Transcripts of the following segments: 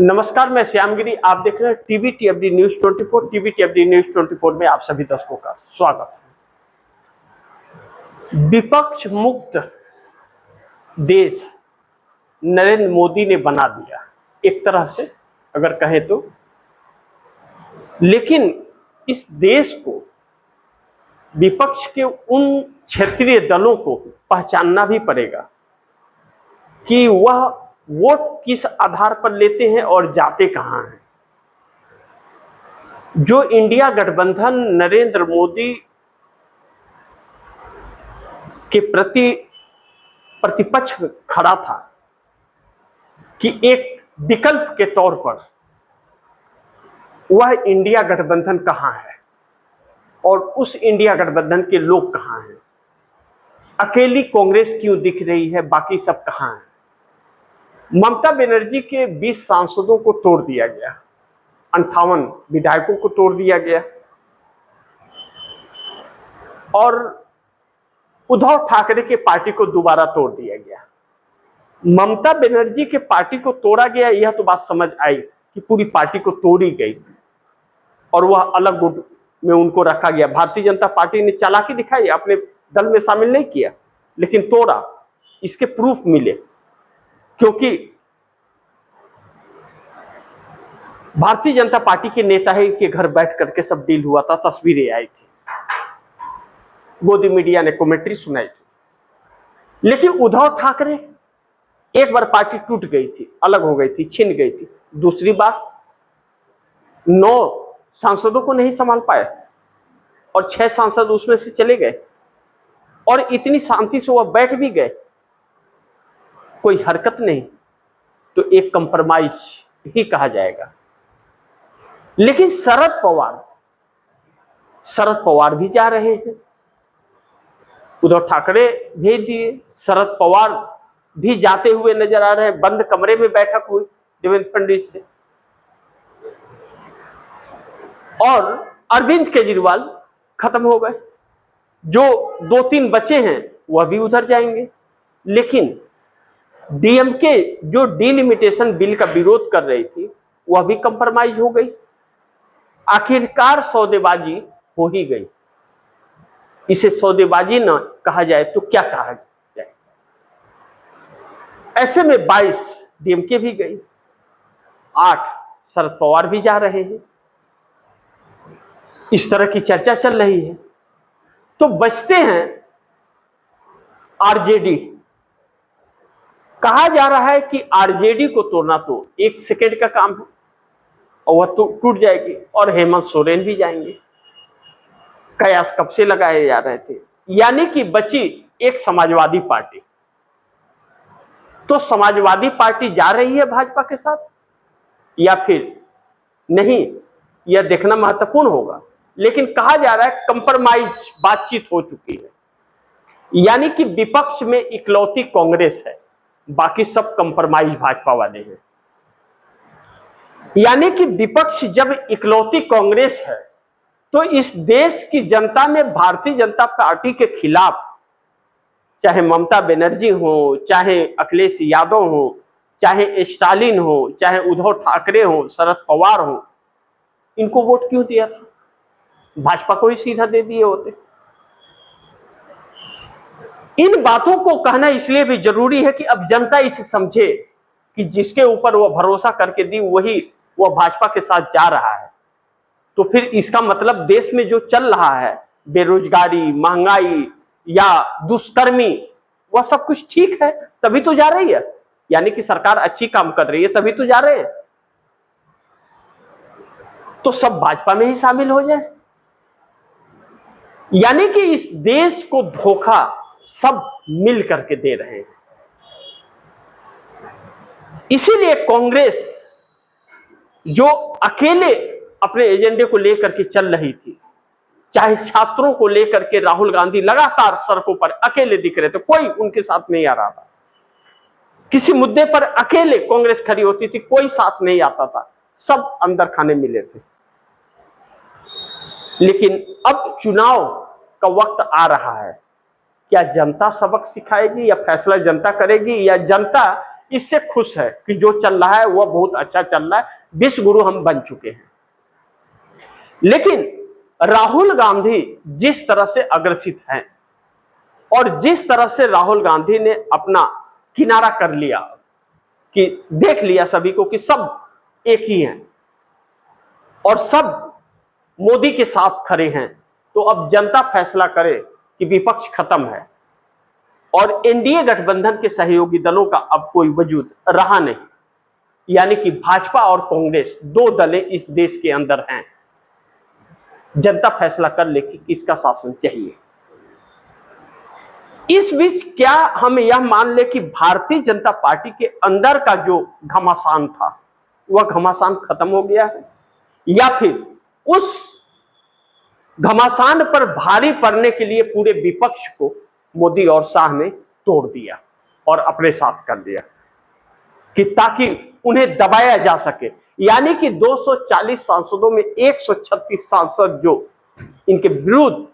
नमस्कार, मैं श्यामगिरी। आप देख रहे हैं टीवीटीएफडी न्यूज 24। टीवीटीएफडी न्यूज 24 में आप सभी दर्शकों का स्वागत है। विपक्ष मुक्त देश नरेंद्र मोदी ने बना दिया, एक तरह से अगर कहें तो। लेकिन इस देश को विपक्ष के उन क्षेत्रीय दलों को पहचानना भी पड़ेगा कि वह वोट किस आधार पर लेते हैं और जाते कहां हैं। जो इंडिया गठबंधन नरेंद्र मोदी के प्रति प्रतिपक्ष खड़ा था कि एक विकल्प के तौर पर, वह इंडिया गठबंधन कहां है और उस इंडिया गठबंधन के लोग कहां हैं। अकेली कांग्रेस क्यों दिख रही है, बाकी सब कहां हैं। ममता बनर्जी के 20 सांसदों को तोड़ दिया गया, 58 विधायकों को तोड़ दिया गया और उद्धव ठाकरे के पार्टी को दोबारा तोड़ दिया गया। ममता बनर्जी के पार्टी को तोड़ा गया, यह तो बात समझ आई कि पूरी पार्टी को तोड़ी गई और वह अलग गुट में उनको रखा गया। भारतीय जनता पार्टी ने चालाकी दिखाई, अपने दल में शामिल नहीं किया, लेकिन तोड़ा। इसके प्रूफ मिले, क्योंकि भारतीय जनता पार्टी के नेता ही के घर बैठ करके सब डील हुआ था, तस्वीरें आई थी, गोदी मीडिया ने कमेंट्री सुनाई थी। लेकिन उद्धव ठाकरे, एक बार पार्टी टूट गई थी, अलग हो गई थी, छिन गई थी। दूसरी बार 9 सांसदों को नहीं संभाल पाए और 6 सांसद उसमें से चले गए और इतनी शांति से वह बैठ भी गए, कोई हरकत नहीं, तो एक कंप्रोमाइज ही कहा जाएगा। लेकिन शरद पवार भी जा रहे हैं, उद्धव ठाकरे भेज दिए, शरद पवार भी जाते हुए नजर आ रहे हैं। बंद कमरे में बैठक हुई देवेंद्र फडणवीस से, और अरविंद केजरीवाल खत्म हो गए। जो 2-3 बचे हैं वह भी उधर जाएंगे। लेकिन डीएमके जो डिलिमिटेशन बिल का विरोध कर रही थी, वह भी कंप्रोमाइज हो गई। आखिरकार सौदेबाजी हो ही गई। इसे सौदेबाजी न कहा जाए तो क्या कहा जाए। ऐसे में 22 डीएमके भी गई, 8 शरद पवार भी जा रहे हैं। इस तरह की चर्चा चल रही है। तो बचते हैं आरजेडी। कहा जा रहा है कि आरजेडी को तोड़ना तो 1 सेकेंड का काम है और वह तो टूट जाएगी, और हेमंत सोरेन भी जाएंगे। कयास कब से लगाए जा रहे थे। यानी कि बची एक समाजवादी पार्टी। तो समाजवादी पार्टी जा रही है भाजपा के साथ या फिर नहीं, यह देखना महत्वपूर्ण होगा। लेकिन कहा जा रहा है कंप्रोमाइज बातचीत हो चुकी है। यानी कि विपक्ष में इकलौती कांग्रेस है, बाकी सब कंप्रोमाइज भाजपा वाले हैं। यानी कि विपक्ष जब इकलौती कांग्रेस है, तो इस देश की जनता में भारतीय जनता पार्टी के खिलाफ, चाहे ममता बनर्जी हो, चाहे अखिलेश यादव हो, चाहे स्टालिन हो, चाहे उद्धव ठाकरे हो, शरद पवार हो, इनको वोट क्यों दिया था। भाजपा को ही सीधा दे दिए होते। इन बातों को कहना इसलिए भी जरूरी है कि अब जनता इसे समझे कि जिसके ऊपर वह भरोसा करके दी, वही वह भाजपा के साथ जा रहा है। तो फिर इसका मतलब देश में जो चल रहा है, बेरोजगारी, महंगाई या दुष्कर्मी, वह सब कुछ ठीक है, तभी तो जा रही है। यानी कि सरकार अच्छी काम कर रही है, तभी तो जा रहे हैं। तो सब भाजपा में ही शामिल हो जाए। यानी कि इस देश को धोखा सब मिल करके दे रहे हैं। इसीलिए कांग्रेस जो अकेले अपने एजेंडे को लेकर के चल रही थी, चाहे छात्रों को लेकर के राहुल गांधी लगातार सड़कों पर अकेले दिख रहे थे, कोई उनके साथ नहीं आ रहा था। किसी मुद्दे पर अकेले कांग्रेस खड़ी होती थी, कोई साथ नहीं आता था, सब अंदर खाने मिले थे। लेकिन अब चुनाव का वक्त आ रहा है। क्या जनता सबक सिखाएगी या फैसला जनता करेगी, या जनता इससे खुश है कि जो चल रहा है वह बहुत अच्छा चल रहा है, विश्व गुरु हम बन चुके हैं। लेकिन राहुल गांधी जिस तरह से अग्रसित हैं और जिस तरह से राहुल गांधी ने अपना किनारा कर लिया कि देख लिया सभी को कि सब एक ही हैं और सब मोदी के साथ खड़े हैं, तो अब जनता फैसला करे कि विपक्ष खत्म है और एनडीए गठबंधन के सहयोगी दलों का अब कोई वजूद रहा नहीं, यानी कि भाजपा और कांग्रेस दो दलें इस देश के अंदर हैं। जनता फैसला कर ले कि किसका शासन चाहिए। इस बीच क्या हम यह मान ले कि भारतीय जनता पार्टी के अंदर का जो घमासान था वह घमासान खत्म हो गया है, या फिर उस घमासान पर भारी पड़ने के लिए पूरे विपक्ष को मोदी और शाह ने तोड़ दिया और अपने साथ कर दिया कि ताकि उन्हें दबाया जा सके। यानी कि 240 सांसदों में 136 सांसद जो इनके विरुद्ध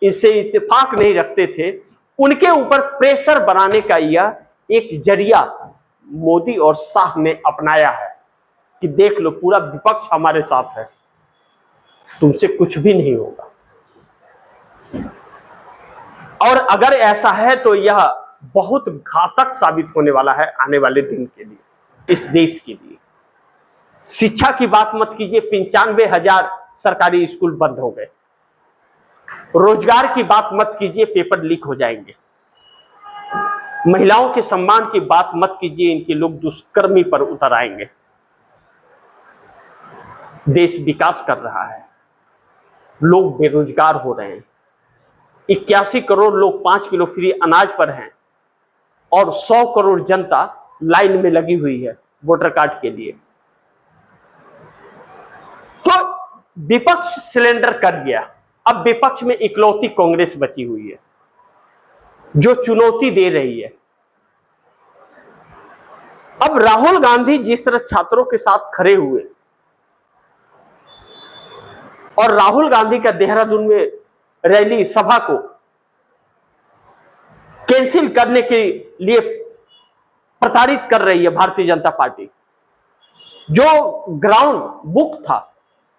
इससे इत्तेफाक नहीं रखते थे, उनके ऊपर प्रेशर बनाने का यह एक जरिया मोदी और शाह ने अपनाया है कि देख लो पूरा विपक्ष हमारे साथ है, तुमसे कुछ भी नहीं होगा। और अगर ऐसा है तो यह बहुत घातक साबित होने वाला है आने वाले दिन के लिए, इस देश के लिए। शिक्षा की बात मत कीजिए, 95,000 सरकारी स्कूल बंद हो गए। रोजगार की बात मत कीजिए, पेपर लीक हो जाएंगे। महिलाओं के सम्मान की बात मत कीजिए, इनके लोग दुष्कर्मी पर उतर आएंगे। देश विकास कर रहा है, लोग बेरोजगार हो रहे हैं। 81 करोड़ लोग 5 किलो फ्री अनाज पर हैं और 100 करोड़ जनता लाइन में लगी हुई है वोटर कार्ड के लिए। तो विपक्ष सिलेंडर कर गया, अब विपक्ष में इकलौती कांग्रेस बची हुई है जो चुनौती दे रही है। अब राहुल गांधी जिस तरह छात्रों के साथ खड़े हुए और राहुल गांधी का देहरादून में रैली सभा को कैंसिल करने के लिए प्रताड़ित कर रही है भारतीय जनता पार्टी। जो ग्राउंड बुक था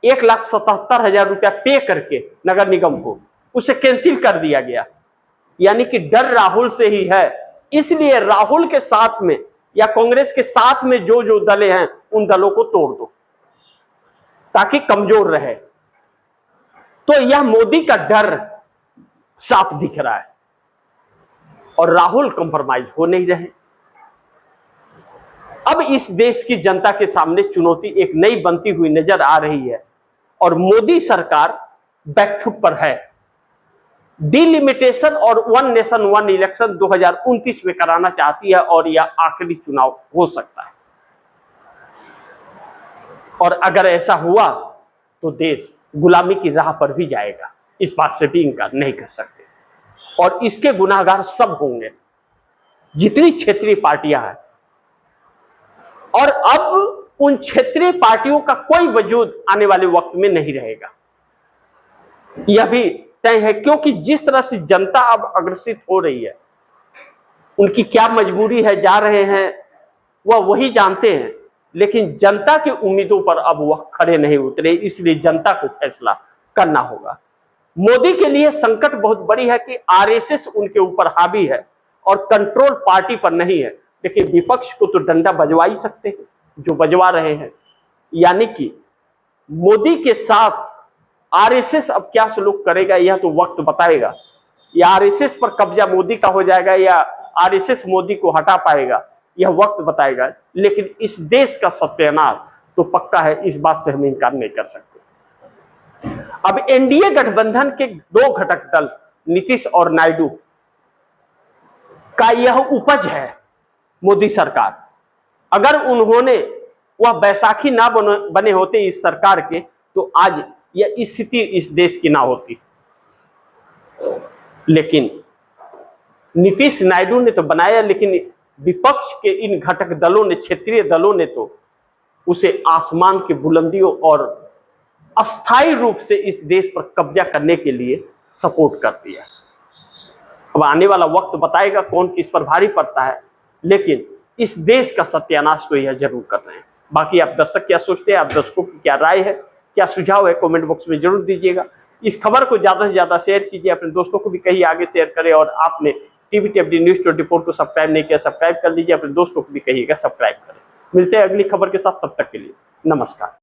1,77,000 रुपया पे करके नगर निगम को, उसे कैंसिल कर दिया गया। यानी कि डर राहुल से ही है, इसलिए राहुल के साथ में या कांग्रेस के साथ में जो जो दलें हैं उन दलों को तोड़ दो ताकि कमजोर रहे। तो यह मोदी का डर साफ दिख रहा है और राहुल कंप्रोमाइज हो नहीं रहे। अब इस देश की जनता के सामने चुनौती एक नई बनती हुई नजर आ रही है और मोदी सरकार बैकफुट पर है। डिलिमिटेशन और वन नेशन वन इलेक्शन 2029 में कराना चाहती है और यह आखिरी चुनाव हो सकता है। और अगर ऐसा हुआ तो देश गुलामी की राह पर भी जाएगा, इस बात से भी इनकार नहीं कर सकते। और इसके गुनाहगार सब होंगे, जितनी क्षेत्रीय पार्टियां हैं। और अब उन क्षेत्रीय पार्टियों का कोई वजूद आने वाले वक्त में नहीं रहेगा, यह भी तय है। क्योंकि जिस तरह से जनता अब अग्रसित हो रही है, उनकी क्या मजबूरी है, जा रहे हैं वह वही जानते हैं। लेकिन जनता की उम्मीदों पर अब वह खड़े नहीं उतरे, इसलिए जनता को फैसला करना होगा। मोदी के लिए संकट बहुत बड़ी है कि आरएसएस उनके ऊपर हावी है और कंट्रोल पार्टी पर नहीं है। लेकिन विपक्ष को तो डंडा बजवा ही सकते हैं, जो बजवा रहे हैं। यानी कि मोदी के साथ आरएसएस अब क्या सलूक करेगा यह तो वक्त बताएगा। या आरएसएस पर कब्जा मोदी का हो जाएगा या आरएसएस मोदी को हटा पाएगा, यह वक्त बताएगा। लेकिन इस देश का सत्यानाश तो पक्का है, इस बात से हम इनकार नहीं कर सकते। अब एनडीए गठबंधन के दो घटक दल नीतीश और नायडू का यह उपज है मोदी सरकार। अगर उन्होंने वह बैसाखी ना बने होते इस सरकार के, तो आज यह स्थिति इस देश की ना होती। लेकिन नीतीश नायडू ने तो बनाया, लेकिन विपक्ष के इन घटक दलों ने, क्षेत्रीय दलों ने तो उसे आसमान की बुलंदियों और अस्थायी रूप से इस देश पर कब्जा करने के लिए सपोर्ट कर दिया। अब आने वाला वक्त बताएगा कौन किस पर भारी पड़ता है। लेकिन इस देश का सत्यानाश तो यह जरूर कर रहे हैं। बाकी आप दर्शक क्या सोचते हैं, आप दर्शकों की क्या राय है, क्या सुझाव है, कमेंट बॉक्स में जरूर दीजिएगा। इस खबर को ज्यादा से ज्यादा शेयर कीजिए, अपने दोस्तों को भी कहीं आगे शेयर करें, और आपने टीवी न्यूज़ 24 को सब्सक्राइब नहीं किया, सब्सक्राइब कर लीजिए, अपने दोस्तों को भी कहिएगा सब्सक्राइब करें। मिलते हैं अगली खबर के साथ, तब तक के लिए नमस्कार।